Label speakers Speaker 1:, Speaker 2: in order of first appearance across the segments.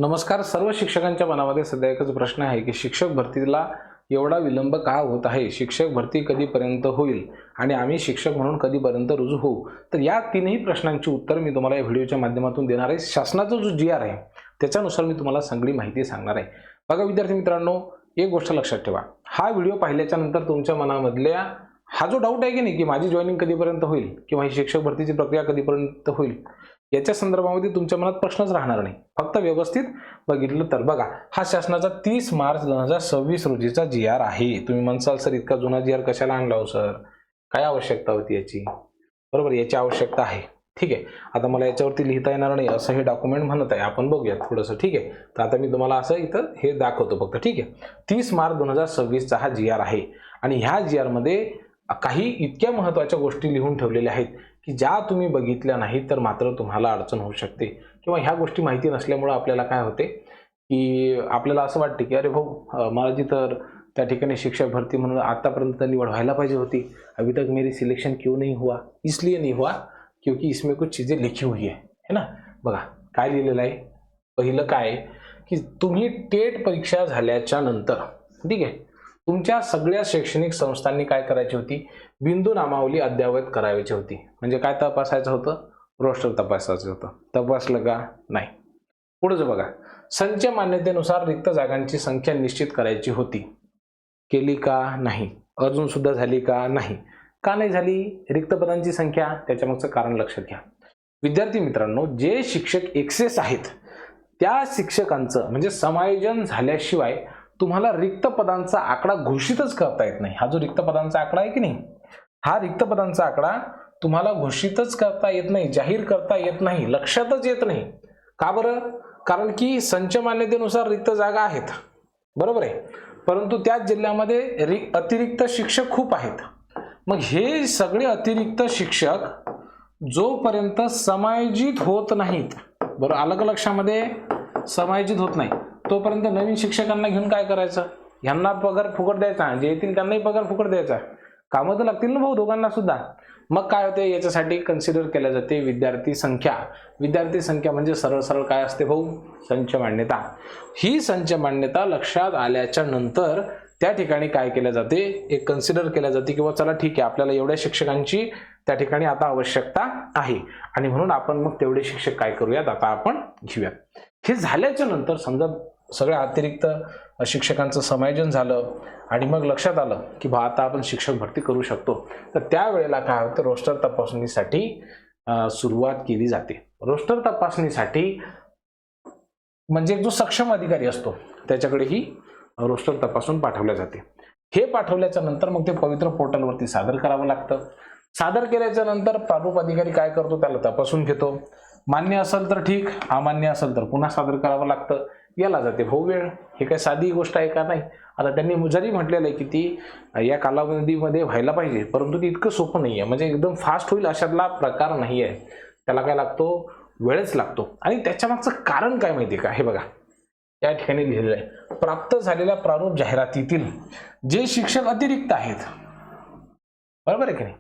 Speaker 1: नमस्कार. सर्व शिक्षकांच्या मनामध्ये सध्या एकच प्रश्न आहे की शिक्षक भरतीला एवढा विलंब का होत आहे, शिक्षक भरती कधीपर्यंत होईल आणि आम्ही शिक्षक म्हणून कधीपर्यंत रुजू होऊ. तर या तीनही प्रश्नांची उत्तर मी तुम्हाला या व्हिडिओच्या माध्यमातून देणार आहे. शासनाचा जो GR आहे त्याच्यानुसार मी तुम्हाला सगळी माहिती सांगणार आहे. बघा विद्यार्थी मित्रांनो, एक गोष्ट लक्षात ठेवा, हा व्हिडिओ पाहिल्याच्या नंतर तुमच्या मनामधल्या हा जो डाऊट आहे की नाही की माझी जॉईनिंग कधीपर्यंत होईल किंवा ही शिक्षक भरतीची प्रक्रिया कधीपर्यंत होईल, याच्या संदर्भामध्ये तुमच्या मनात प्रश्नच राहणार नाही. फक्त व्यवस्थित बघितलं तर बघा, हा शासनाचा 30 मार्च 2026 रोजीचा GR आहे. तुम्ही म्हणसाल सर इतका जुना GR कशाला आणला हो सर, काय आवश्यकता होती याची? बरोबर, याची आवश्यकता आहे. ठीक आहे, आता मला याच्यावरती लिहिता येणार नाही असं हे डॉक्युमेंट म्हणत आहे, आपण बघूया थोडंसं. ठीक आहे, तर आता मी तुम्हाला असं इथं हे दाखवतो फक्त. ठीक आहे, 30 मार्च 2026चा हा GR आहे आणि ह्या GR मध्ये काही इतक्या महत्त्वाच्या गोष्टी लिहून ठेवलेल्या आहेत की ज्या तुम्ही बघितल्या नाही तर मात्र तुम्हाला अडचण होऊ शकते. किंवा ह्या गोष्टी माहिती नसल्यामुळे आपल्याला काय होते की आपल्याला असं वाटते की अरे भाऊ, माझी तर त्या ठिकाणी शिक्षक भरती म्हणून आतापर्यंत निवड व्हायला पाहिजे होती, अभी तक मेरी सिलेक्शन क्यों नहीं हुआ? इसलिए नहीं हुआ क्योंकि इसमें कुछ चीज़ें लिखी हुई है ना. बघा काय लिहिलेलं आहे. पहिलं काय की तुम्ही टेट परीक्षा झाल्याच्या नंतर ठीक आहे तुमच्या सगळ्या शैक्षणिक संस्थांनी काय करायची होती, बिंदू नामावली अद्ययावत करायची होती. म्हणजे काय तपासायचं होतं, रोस्टर तपासायचं होतं. तपासलं का? नाही. पुढे बघा, संच मान्यतेनुसार रिक्त जागांची संख्या निश्चित करायची होती. केली का? नाही. अजून सुद्धा झाली का? नाही. का नाही झाली रिक्त पदांची संख्या? त्याच्या मागचं कारण लक्षात घ्या. विद्यार्थी मित्रांनो, जे शिक्षक एक्सेस आहेत त्या शिक्षकांचं म्हणजे समायोजन झाल्याशिवाय तुम्हाला रिक्त पदांचा आकडा घोषितच करता येत नाही. हा जो रिक्त पदांचा आकडा आहे की नाही, हा रिक्त पदांचा आकडा तुम्हाला घोषितच करता येत नाही, जाहीर करता येत नाही, लक्षातच येत नाही. का बरं? कारण की संच मान्यतेनुसार रिक्त जागा आहेत, बरोबर आहे, परंतु त्याच जिल्ह्यामध्ये अतिरिक्त शिक्षक खूप आहेत. मग हे सगळे अतिरिक्त शिक्षक जोपर्यंत समायोजित होत नाहीत, बरोबर, अलग लक्षामध्ये समायोजित होत नाही, तोपर्यंत नवीन शिक्षकांना घेऊन काय करायचं, ह्यांना पगार फुकट द्यायचा, जे येतील त्यांनाही पगार फुकट द्यायचा. कामं तर लागतील ना भाऊ दोघांना सुद्धा. मग काय होते, याच्यासाठी कन्सिडर केल्या जाते विद्यार्थी संख्या. विद्यार्थी संख्या म्हणजे सरळ सरळ काय असते भाऊ, संच मान्यता. ही संच मान्यता लक्षात आल्याच्या नंतर त्या ठिकाणी काय केल्या जाते, एक कन्सिडर केल्या जाते किंवा चला ठीक आहे आपल्याला एवढ्या शिक्षकांची त्या ठिकाणी आता आवश्यकता आहे आणि म्हणून आपण मग तेवढे शिक्षक काय करूयात, आता आपण घेऊयात. हे झाल्याच्या नंतर समजा सगळ्या अतिरिक्त शिक्षकांचं समायोजन झालं आणि मग लक्षात आलं की बा आता आपण शिक्षक भरती करू शकतो, तर त्यावेळेला काय होतं, रोस्टर तपासणीसाठी सुरुवात केली जाते. रोस्टर तपासणीसाठी म्हणजे जो सक्षम अधिकारी असतो त्याच्याकडे ही रोस्टर तपासून पाठवल्या जाते. हे पाठवल्याच्या नंतर मग ते पवित्र पोर्टलवरती सादर करावं लागतं. सादर केल्याच्या नंतर प्रारूप अधिकारी काय करतो, त्याला तपासून घेतो. मान्य असेल तर ठीक, अमान्य असेल तर पुन्हा सादर करावं लागतं. याला जाते भाऊ वेळ. हे काय साधी गोष्ट आहे का? नाही. आता त्यांनी जरी म्हटलेलं आहे की ती या कालावधीमध्ये व्हायला पाहिजे, परंतु ती इतकं सोपं नाही आहे, म्हणजे एकदम फास्ट होईल अशातला प्रकार नाही आहे. त्याला काय लागतो, वेळच लागतो. आणि त्याच्या मागचं कारण काय माहिती आहे का? हे बघा या ठिकाणी लिहिलेलं आहे, प्राप्त झालेल्या प्रारूप जाहिरातीतील जे शिक्षक अतिरिक्त आहेत, बरोबर आहे की नाही,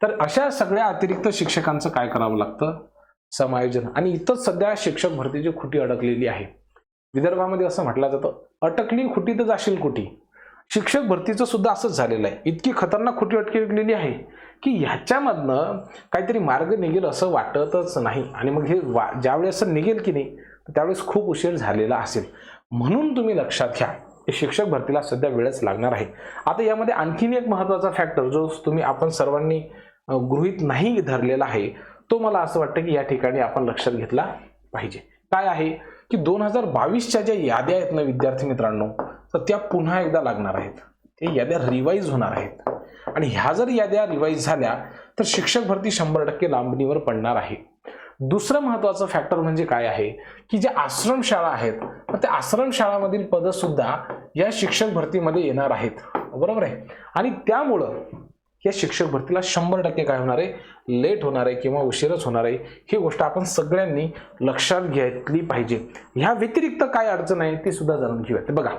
Speaker 1: तर अशा सगळ्या अतिरिक्त शिक्षकांचं काय करावं लागतं, समायोजन. आणि इथंच सध्या शिक्षक भरतीची खुटी अडकलेली आहे. विदर्भामध्ये असं म्हटलं जातं, अटकली खुटी तर जाशील कुठी. शिक्षक भरतीचं सुद्धा असंच झालेलं आहे. इतकी खतरनाक खुटी अटकलेली आहे की ह्याच्यामधनं काहीतरी मार्ग निघेल असं वाटतच नाही. आणि मग हे ज्यावेळेस असं निघेल की नाही त्यावेळेस खूप उशीर झालेला असेल. म्हणून तुम्ही लक्षात घ्या, शिक्षक भरतीला सध्या वेळच लागणार आहे. आता यामध्ये आणखीन एक महत्त्वाचा फॅक्टर जो तुम्ही आपण सर्वांनी गृहीत नाही धरलेला आहे, तो मला असं वाटतं की या ठिकाणी आपण लक्षात घेतला पाहिजे. काय आहे की 2022च्या ज्या याद्या आहेत ना विद्यार्थी मित्रांनो, तर त्या पुन्हा एकदा लागणार आहेत. त्या याद्या रिवाईज होणार आहेत आणि ह्या जर याद्या रिवाईज झाल्या तर शिक्षक भरती 100% लांबणीवर पडणार आहे. दुसरं महत्त्वाचं फॅक्टर म्हणजे काय आहे की ज्या आश्रमशाळा आहेत तर त्या आश्रमशाळामधील पद सुद्धा या शिक्षक भरतीमध्ये येणार आहेत, बरोबर आहे. आणि त्यामुळं या शिक्षक भरतीला 100% काय होणार आहे, लेट होणार आहे किंवा उशीरच होणार आहे. ही गोष्ट आपण सगळ्यांनी लक्षात घेतली पाहिजे. ह्या व्यतिरिक्त काय अडचण आहे ती सुद्धा जाणून घेऊयात. बघा,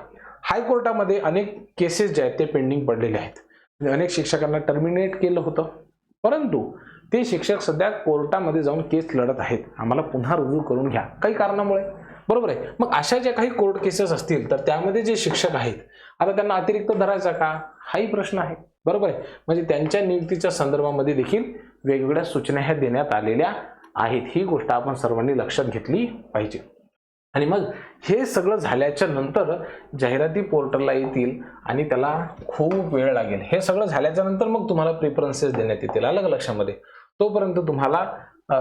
Speaker 1: हायकोर्टामध्ये अनेक केसेस जे आहेत ते पेंडिंग पडलेले आहेत. अनेक शिक्षकांना टर्मिनेट केलं होतं, परंतु ते शिक्षक सध्या कोर्टामध्ये जाऊन केस लढत आहेत, आम्हाला पुन्हा रुजू करून घ्या काही कारणामुळे. बरोबर आहे. मग अशा ज्या काही कोर्ट केसेस असतील तर त्यामध्ये जे शिक्षक आहेत आता त्यांना अतिरिक्त धरायचा का, हाही प्रश्न आहे. बरोबर आहे. म्हणजे त्यांच्या नियुक्तीच्या संदर्भामध्ये देखील वेगवेगळ्या सूचना ह्या देण्यात आलेल्या आहेत. ही गोष्ट आपण सर्वांनी लक्षात घेतली पाहिजे. आणि मग हे सगळं झाल्याच्या नंतर जाहिराती पोर्टलला येतील आणि त्याला खूप वेळ लागेल. हे सगळं झाल्याच्या नंतर मग तुम्हाला प्रिफरन्सेस देण्यात येतील. आलं लक्षामध्ये. तोपर्यंत तुम्हाला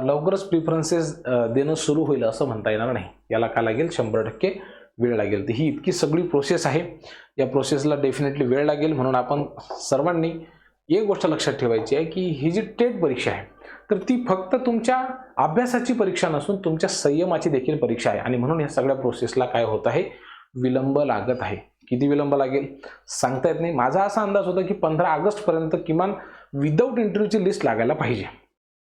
Speaker 1: लवकरच प्रिफरन्सेस देणं सुरू होईल असं म्हणता येणार नाही. याला काय लागेल, 100% वेळ लागेल. तर ही इतकी सगळी प्रोसेस आहे. या प्रोसेसला डेफिनेटली वेळ लागेल. म्हणून आपण सर्वांनी एक गोष्ट लक्षात ठेवायची आहे की ही जी टेट परीक्षा आहे तर ती फक्त तुमच्या अभ्यासाची परीक्षा नसून तुमच्या संयमाची देखील परीक्षा आहे. आणि म्हणून या सगळ्या प्रोसेसला काय होत आहे, विलंब लागत आहे. किती विलंब लागेल सांगता येत नाही. माझा असा अंदाज होता की 15 ऑगस्टपर्यंत किमान विदाऊट इंटरव्ह्यूची लिस्ट लागायला पाहिजे.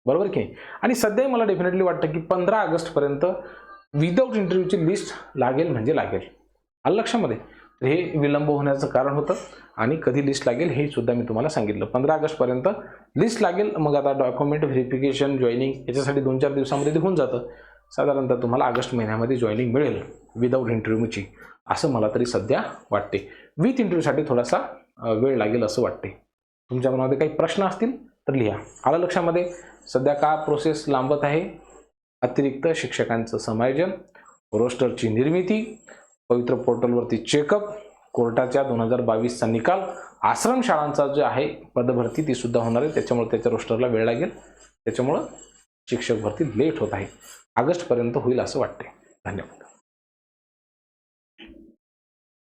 Speaker 1: बरोबर की. आणि सध्या मला डेफिनेटली वाटतं की 15 ऑगस्टपर्यंत विदाऊट इंटरव्ह्यूची लिस्ट लागेल म्हणजे लागेल. आलं लक्षामध्ये. हे विलंब होण्याचं कारण होतं. आणि कधी लिस्ट लागेल हे सुद्धा मी तुम्हाला सांगितलं. 15 ऑगस्टपर्यंत लिस्ट लागेल. मग आता डॉक्युमेंट व्हेरिफिकेशन, जॉईनिंग याच्यासाठी 2-4 दिवसामध्ये ते होऊन जातं. साधारणतः तुम्हाला ऑगस्ट महिन्यामध्ये जॉईनिंग मिळेल विदाऊट इंटरव्ह्यूची, असं मला तरी सध्या वाटते. विथ इंटरव्ह्यूसाठी थोडासा वेळ लागेल असं वाटते. तुमच्या मनामध्ये काही प्रश्न असतील तर लिहा. आलं लक्षामध्ये. सध्या का प्रोसेस लांबत आहे, अतिरिक्त शिक्षकांचं समायोजन, रोस्टरची निर्मिती, पवित्र पोर्टलवरती चेकअप, कोर्टाच्या 2022चा निकाल, आश्रम शाळांचा जो आहे पदभरती ती सुद्धा होणार आहे. त्याच्यामुळे त्याच्या रोस्टरला वेळ लागेल. त्याच्यामुळं शिक्षक भरती लेट होत आहे. ऑगस्टपर्यंत होईल असं वाटते. धन्यवाद.